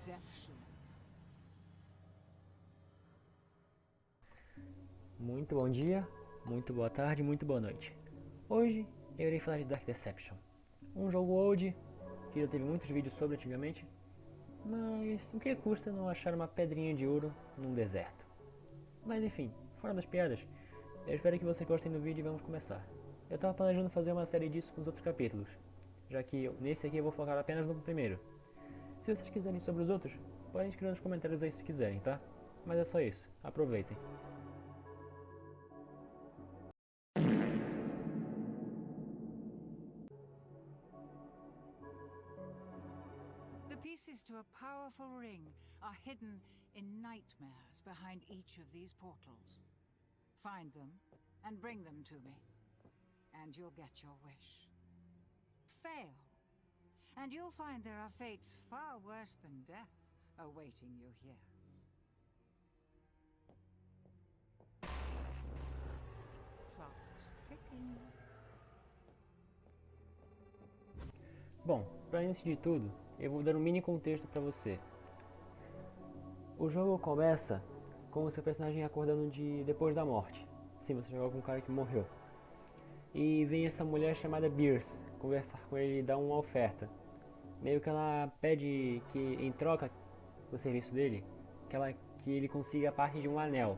Deception. Muito bom dia, muito boa tarde, muito boa noite. Hoje eu irei falar de Dark Deception, um jogo old que já teve muitos vídeos sobre antigamente, mas o que custa não achar uma pedrinha de ouro num deserto? Mas enfim, fora das piadas, eu espero que vocês gostem do vídeo e vamos começar. Eu estava planejando fazer uma série disso com os outros capítulos, já que nesse aqui eu vou focar apenas no primeiro. Se vocês quiserem sobre os outros, podem escrever nos comentários aí se quiserem, tá? Mas é só isso, aproveitem. The pieces to a powerful ring are hidden in nightmares behind each of these portals. Find them and bring them to me, and you'll get your wish. Fail, and you'll find there are fates far worse than death awaiting you here. Clock's ticking. Bom, para início de tudo, eu vou dar um mini contexto para você. O jogo começa com o seu personagem acordando depois da morte. Sim, você joga com um cara que morreu. E vem essa mulher chamada Beers conversar com ele e dar uma oferta. Meio que ela pede que, em troca do serviço dele, que ele consiga a parte de um anel.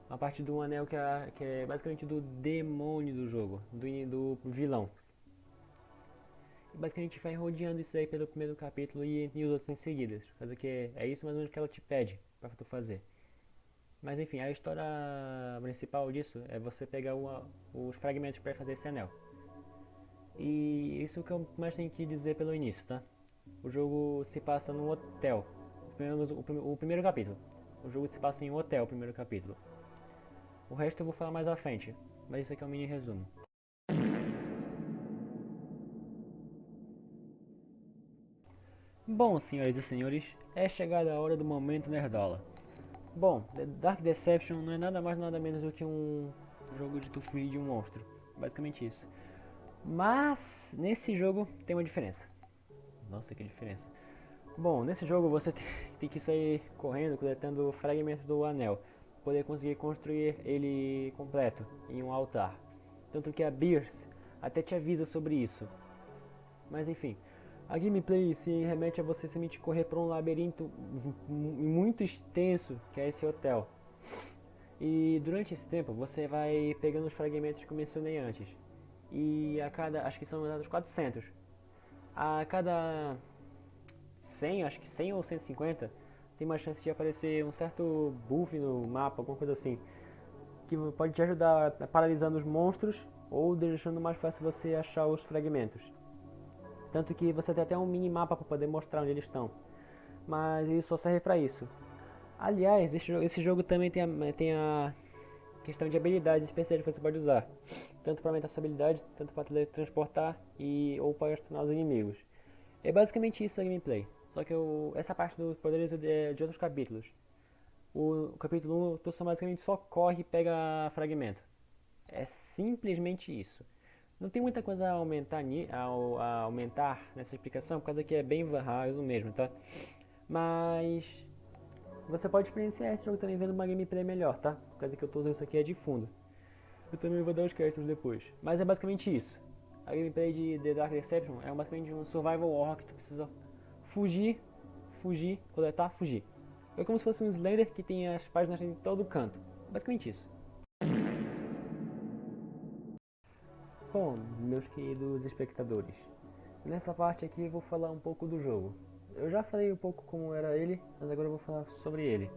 A parte de um anel que é basicamente do demônio do jogo, do vilão. Basicamente vai rodeando isso aí pelo primeiro capítulo e os outros em seguida. Fazer que é isso mais ou menos que ela te pede pra tu fazer. Mas enfim, a história principal disso é você pegar os fragmentos para fazer esse anel. E isso que eu mais tenho que dizer pelo início, tá? O jogo se passa num hotel. O primeiro capítulo. O jogo se passa em um hotel, o primeiro capítulo. O resto eu vou falar mais à frente, mas isso aqui é um mini resumo. Bom, senhoras e senhores, é chegada a hora do momento nerdola. Bom, The Dark Deception não é nada mais nada menos do que um jogo de tu fugir de um monstro. Basicamente isso. Mas nesse jogo tem uma diferença. Nossa, que diferença. Bom, nesse jogo você tem que sair correndo, coletando fragmentos do anel. Poder conseguir construir ele completo em um altar. Tanto que a Beers até te avisa sobre isso. Mas enfim, a gameplay se remete a você simplesmente correr por um labirinto muito extenso que é esse hotel. E durante esse tempo você vai pegando os fragmentos que eu mencionei antes. E a cada, acho que são dados 400. A cada 100, acho que 100 ou 150, tem uma chance de aparecer um certo buff no mapa, alguma coisa assim. Que pode te ajudar paralisando os monstros ou deixando mais fácil você achar os fragmentos. Tanto que você tem até um minimapa para poder mostrar onde eles estão. Mas ele só serve para isso. Aliás, esse jogo também tem a questão de habilidades especiais que você pode usar. Tanto para aumentar sua habilidade, tanto para teletransportar ou para tornar os inimigos. É basicamente isso a gameplay. Só que essa parte dos poderes é de outros capítulos. O capítulo 1, tu basicamente só corre e pega fragmento. É simplesmente isso. Não tem muita coisa a aumentar nessa explicação, por causa que é bem raso mesmo, tá? Mas você pode experienciar esse jogo também vendo uma gameplay melhor, tá? Por causa que eu tô usando isso aqui é de fundo. Eu também vou dar os créditos depois. Mas é basicamente isso. A gameplay de The Dark Deception é basicamente um survival horror que tu precisa fugir, coletar, fugir. É como se fosse um Slender que tem as páginas em todo canto. Basicamente isso. Bom, meus queridos espectadores, nessa parte aqui eu vou falar um pouco do jogo. Eu já falei um pouco como era ele, mas agora eu vou falar sobre ele.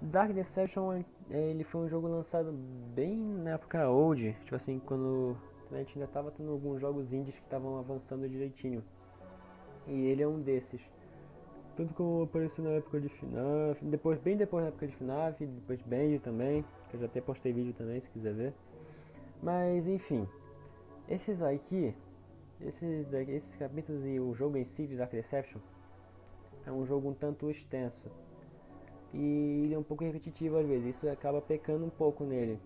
Dark Deception, ele foi um jogo lançado bem na época old, tipo assim, quando a gente ainda estava tendo alguns jogos indies que estavam avançando direitinho. E ele é um desses. Tanto como apareceu na época de FNAF, bem depois da época de FNAF, depois Band também, que eu já até postei vídeo também se quiser ver. Mas enfim, esses capítulos e o jogo em si de Dark Deception é um jogo um tanto extenso. E ele é um pouco repetitivo às vezes, isso acaba pecando um pouco nele.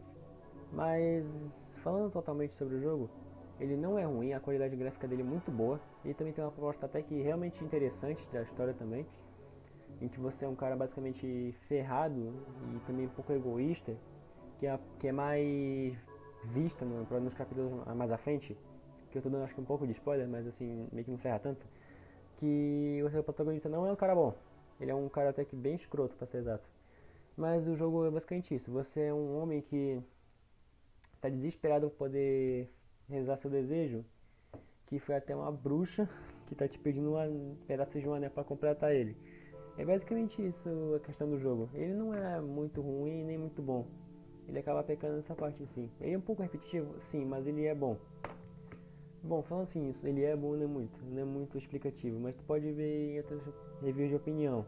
Mas falando totalmente sobre o jogo, Ele não é ruim, a qualidade gráfica dele é muito boa. Ele também tem uma proposta até que realmente interessante da história também, em que você é um cara basicamente ferrado e também um pouco egoísta, que é mais vista nos capítulos mais à frente, que eu tô dando acho que um pouco de spoiler, mas assim, meio que não ferra tanto, que o seu protagonista não é um cara bom. Ele é um cara até que bem escroto, pra ser exato. Mas o jogo é basicamente isso. Você é um homem que tá desesperado por poder realizar seu desejo, que foi até uma bruxa que tá te pedindo um pedaço de um anel pra completar ele. É basicamente isso a questão do jogo. Ele não é muito ruim nem muito bom. Ele acaba pecando nessa parte sim. Ele é um pouco repetitivo, sim, mas ele é bom. Bom, falando assim, isso, ele é bom, não é muito explicativo, mas tu pode ver em outras reviews de opinião.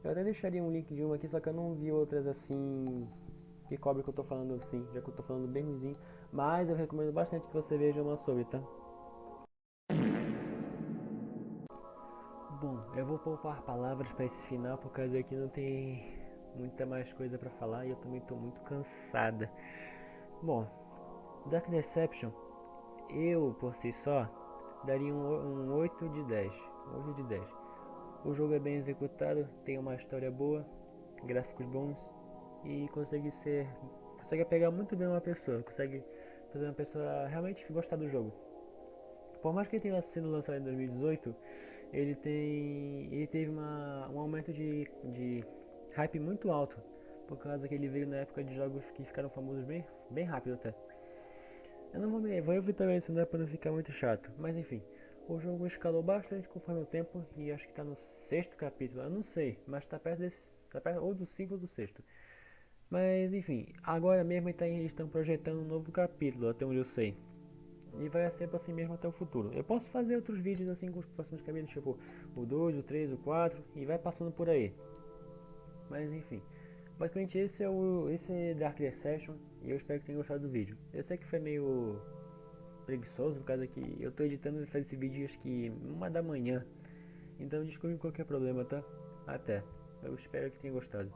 Eu até deixaria um link de uma aqui, só que eu não vi outras assim que cobre o que eu tô falando assim, já que eu tô falando bem ruimzinho, mas eu recomendo bastante que você veja uma sobre, tá? Bom, eu vou poupar palavras para esse final por causa que não tem muita mais coisa para falar e eu também tô muito cansada. Bom, Dark Deception, eu por si só daria um 8 de 10. 8 de 10. O jogo é bem executado, tem uma história boa, gráficos bons e consegue pegar muito bem uma pessoa, consegue fazer uma pessoa realmente gostar do jogo. Por mais que ele tenha sido lançado em 2018, ele teve um aumento de hype muito alto, por causa que ele veio na época de jogos que ficaram famosos bem rápido até. Eu não vou evitar isso, né, para não ficar muito chato, mas enfim. O jogo escalou bastante conforme o tempo e acho que está no sexto capítulo, eu não sei, mas tá perto ou do 5 ou do sexto. Mas enfim, agora mesmo eles estão projetando um novo capítulo, até onde eu sei. E vai ser assim mesmo até o futuro. Eu posso fazer outros vídeos assim com os próximos capítulos, tipo o 2, o 3, o 4 e vai passando por aí. Mas enfim, basicamente esse é Dark Deception e eu espero que tenham gostado do vídeo. Eu sei que foi meio preguiçoso por causa que eu tô editando e fazer esse vídeo acho que 1 da manhã. Então desculpe qualquer problema, tá? Até. Eu espero que tenha gostado.